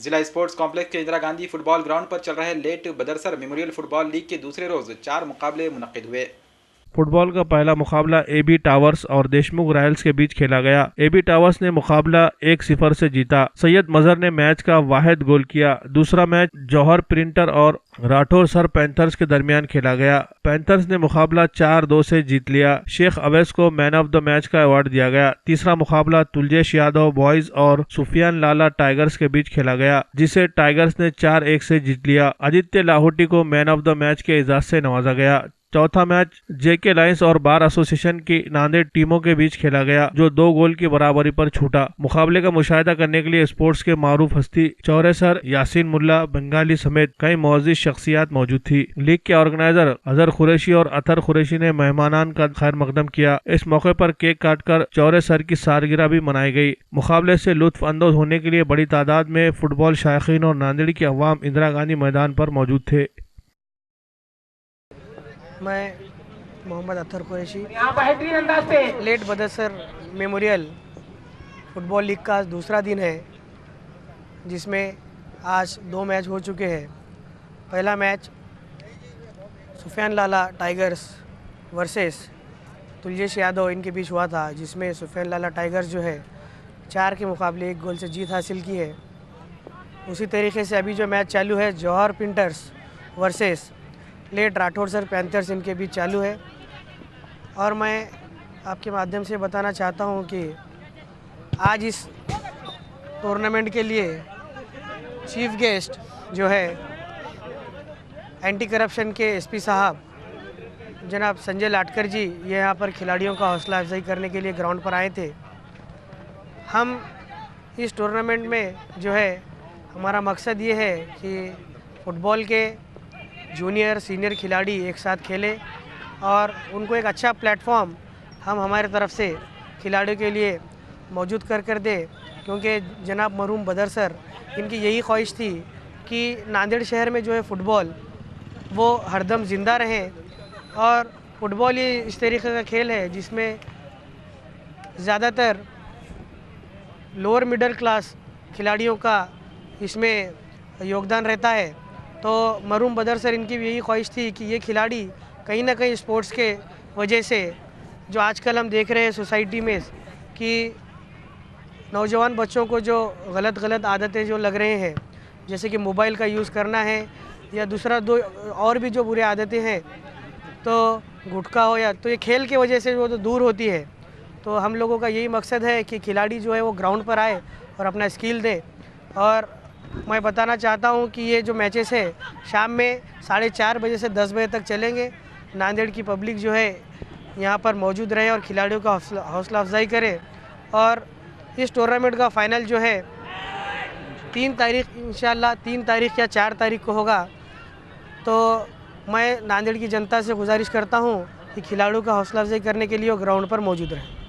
जिला sports complex के Indira Gandhi football ground पर चल रहे लेट बदरसर मेमोरियल फुटबॉल लीग के दूसरे रोज 4 मुकाबले मुनक्किद हुए। फुटबॉल का पहला मुकाबला एबी टावर्स और देशमुख रॉयल्स के बीच खेला गया। एबी टावर्स ने मुकाबला 1-0 से जीता। सैयद मजहर ने मैच का वाहिद गोल किया। दूसरा मैच जौहर प्रिंटर और राठौर सर पैंथर्स के दरमियान खेला गया। पैंथर्स ने मुकाबला 4-2 से जीत लिया। शेख अवैस को मैन ऑफ द मैच का अवार्ड दिया गया। तीसरा मुकाबला तुलजेश यादव बॉयज और सुफियान लाला टाइगर्स के बीच खेला गया, जिसे टाइगर्स ने 4-1 से जीत लिया। आदित्य लाहौटी को मैन ऑफ द मैच के एजाज से नवाजा गया। चौथा मैच जेके लायंस और बार एसोसिएशन की नांदेड़ टीमों के बीच खेला गया, जो 2 गोल की बराबरी पर छूटा। मुकाबले का मुशाहिदा करने के लिए स्पोर्ट्स के मारूफ हस्ती चौरे सर, यासीन मुल्ला, बंगाली समेत कई मुअज़्ज़िज़ शख्सियात मौजूद थी। लीग के ऑर्गेनाइजर अजहर कुरैशी और अतर कुरैशी ने मेहमानान का खैर मकदम किया। इस मौके पर केक काटकर चौरे सर की सालगिरह भी मनाई गई। मुकाबले से लुत्फ अंदोज होने के लिए बड़ी तादाद में फुटबॉल शायकीन और नांदेड़ की अवाम इंदिरा गांधी मैदान पर मौजूद थे। मैं मोहम्मद अतर कुरैशी लेट बदरसर मेमोरियल फुटबॉल लीग का दूसरा दिन है, जिसमें आज 2 मैच हो चुके हैं। पहला मैच सुफियान लाला टाइगर्स वर्सेस तुलजेश यादव इनके बीच हुआ था, जिसमें सुफियान लाला टाइगर्स जो है 4 के मुकाबले 1 गोल से जीत हासिल की है। उसी तरीके से अभी जो मैच चालू है Johar printers versus late Rathore sir panthers इनके बीच चालू है। और मैं आपके माध्यम से बताना चाहता हूं कि आज इस टूर्नामेंट के लिए चीफ गेस्ट जो है एंटी करप्शन के एसपी साहब जनाब संजय लाटकर जी, ये यहाँ पर खिलाड़ियों का हौसला अफजाई करने के लिए ग्राउंड पर आए थे। हम इस टूर्नामेंट में जो है हमारा मकसद ये है कि फुटबॉल के जूनियर सीनियर खिलाड़ी एक साथ खेले और उनको एक अच्छा प्लेटफॉर्म हम हमारे तरफ से खिलाड़ियों के लिए मौजूद कर दे, क्योंकि जनाब मरहूम बदर सर इनकी यही ख्वाहिश थी कि नांदेड़ शहर में जो है फ़ुटबॉल वो हरदम ज़िंदा रहे। और फ़ुटबॉल ये इस तरीके का खेल है जिसमें ज़्यादातर लोअर मिडिल क्लास खिलाड़ियों का इसमें योगदान रहता है। तो मरहूम बदर सर इनकी भी यही ख्वाहिश थी कि ये खिलाड़ी कहीं ना कहीं स्पोर्ट्स के वजह से जो आजकल हम देख रहे हैं सोसाइटी में कि नौजवान बच्चों को जो गलत आदतें जो लग रहे हैं, जैसे कि मोबाइल का यूज़ करना है या दूसरा और भी जो बुरी आदतें हैं, तो गुटखा हो या तो ये खेल की वजह से वो तो दूर होती है। तो हम लोगों का यही मकसद है कि खिलाड़ी जो है वो ग्राउंड पर आए और अपना स्किल दे। और मैं बताना चाहता हूं कि ये जो मैचेस है शाम में 4:30 बजे से 10 बजे तक चलेंगे। नांदेड़ की पब्लिक जो है यहाँ पर मौजूद रहे और खिलाड़ियों का हौसला अफजाई करे। और इस टूर्नामेंट का फ़ाइनल जो है 3 तारीख इंशाल्लाह 3 तारीख या 4 तारीख को होगा। तो मैं नांदेड़ की जनता से गुजारिश करता हूँ कि खिलाड़ियों का हौसला अफजाई करने के लिए वो ग्राउंड पर मौजूद रहे।